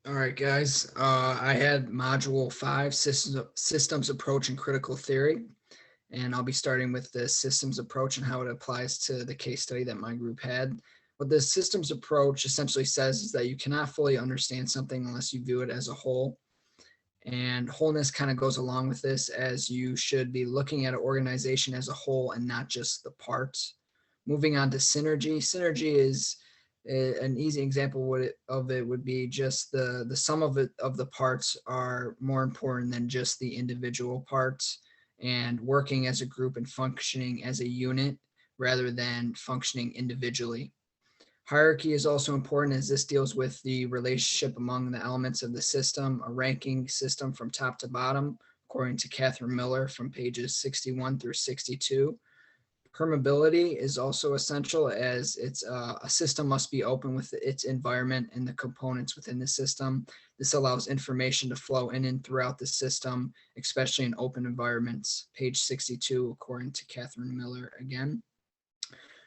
All right, guys. I had module 5, systems approach and critical theory. And I'll be starting with the systems approach and how it applies to the case study that my group had. What the systems approach essentially says is that you cannot fully understand something unless you view it as a whole. And wholeness kind of goes along with this, as you should be looking at an organization as a whole and not just the parts. Moving on to synergy. Synergy is an easy example of it would be just the sum of the parts are more important than just the individual parts, and working as a group and functioning as a unit rather than functioning individually. Hierarchy is also important, as this deals with the relationship among the elements of the system, a ranking system from top to bottom, according to Catherine Miller from pages 61 through 62. Permeability is also essential, as it's a system must be open with its environment and the components within the system. This allows information to flow in and throughout the system, especially in open environments. Page 62, according to Catherine Miller again.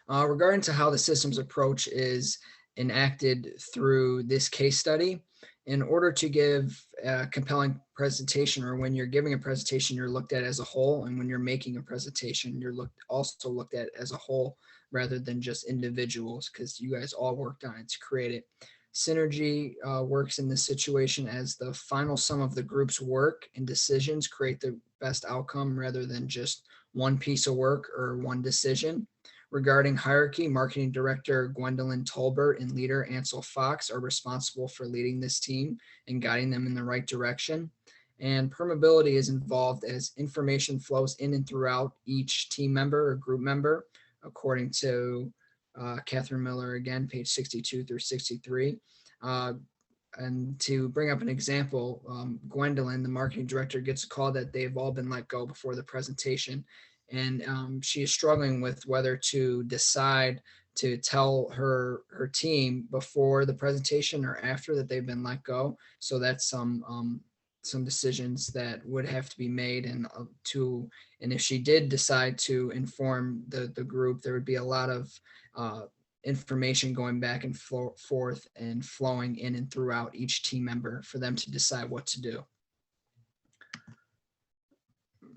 Regarding to how the systems approach is enacted through this case study, in order to give a compelling presentation, or when you're giving a presentation, you're looked at as a whole, and when you're making a presentation, you're also looked at as a whole rather than just individuals, because you guys all worked on it to create it. Synergy works in this situation as the final sum of the group's work and decisions create the best outcome rather than just one piece of work or one decision. Regarding hierarchy, marketing director Gwendolyn Tolbert and leader Ansel Fox are responsible for leading this team and guiding them in the right direction. And permeability is involved as information flows in and throughout each team member or group member, according to Catherine Miller again, page 62 through 63. And to bring up an example, Gwendolyn, the marketing director, gets a call that they've all been let go before the presentation. And she is struggling with whether to decide to tell her team before the presentation or after that they've been let go. So that's some decisions that would have to be made, and if she did decide to inform the group, there would be a lot of information going back and forth and flowing in and throughout each team member for them to decide what to do.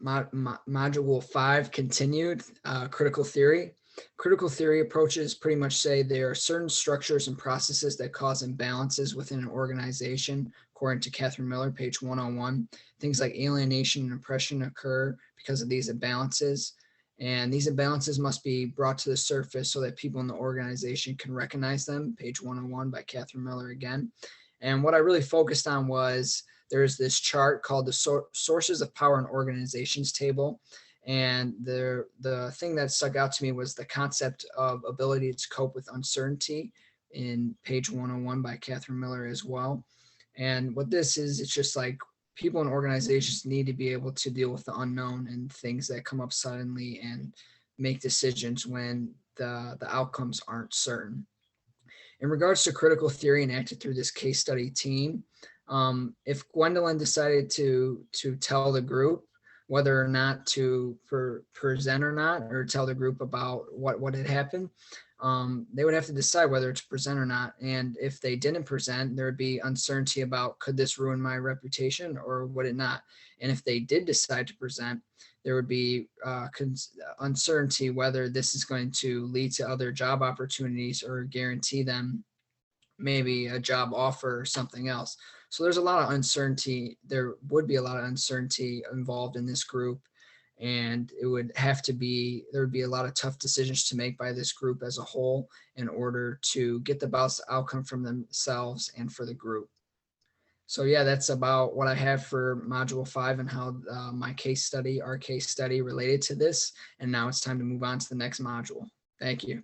Module 5 continued, critical theory. Critical theory approaches pretty much say there are certain structures and processes that cause imbalances within an organization, according to Catherine Miller, page 101. Things like alienation and oppression occur because of these imbalances. And these imbalances must be brought to the surface so that people in the organization can recognize them, page 101 by Catherine Miller again. And what I really focused on was there's this chart called the sources of power in organizations table. And the thing that stuck out to me was the concept of ability to cope with uncertainty in page 101 by Catherine Miller as well. And what this is, it's just like people in organizations need to be able to deal with the unknown and things that come up suddenly and make decisions when the outcomes aren't certain. In regards to critical theory enacted through this case study team, if Gwendolyn decided to tell the group whether or not to present or not, or tell the group about what had happened, they would have to decide whether to present or not. And if they didn't present, there would be uncertainty about, could this ruin my reputation or would it not? And if they did decide to present, there would be uncertainty whether this is going to lead to other job opportunities or guarantee them maybe a job offer or something else. So there's a lot of uncertainty. There would be a lot of uncertainty involved in this group, and there would be a lot of tough decisions to make by this group as a whole in order to get the best outcome from themselves and for the group. So yeah, that's about what I have for module 5 and how our case study related to this. And now it's time to move on to the next module. Thank you.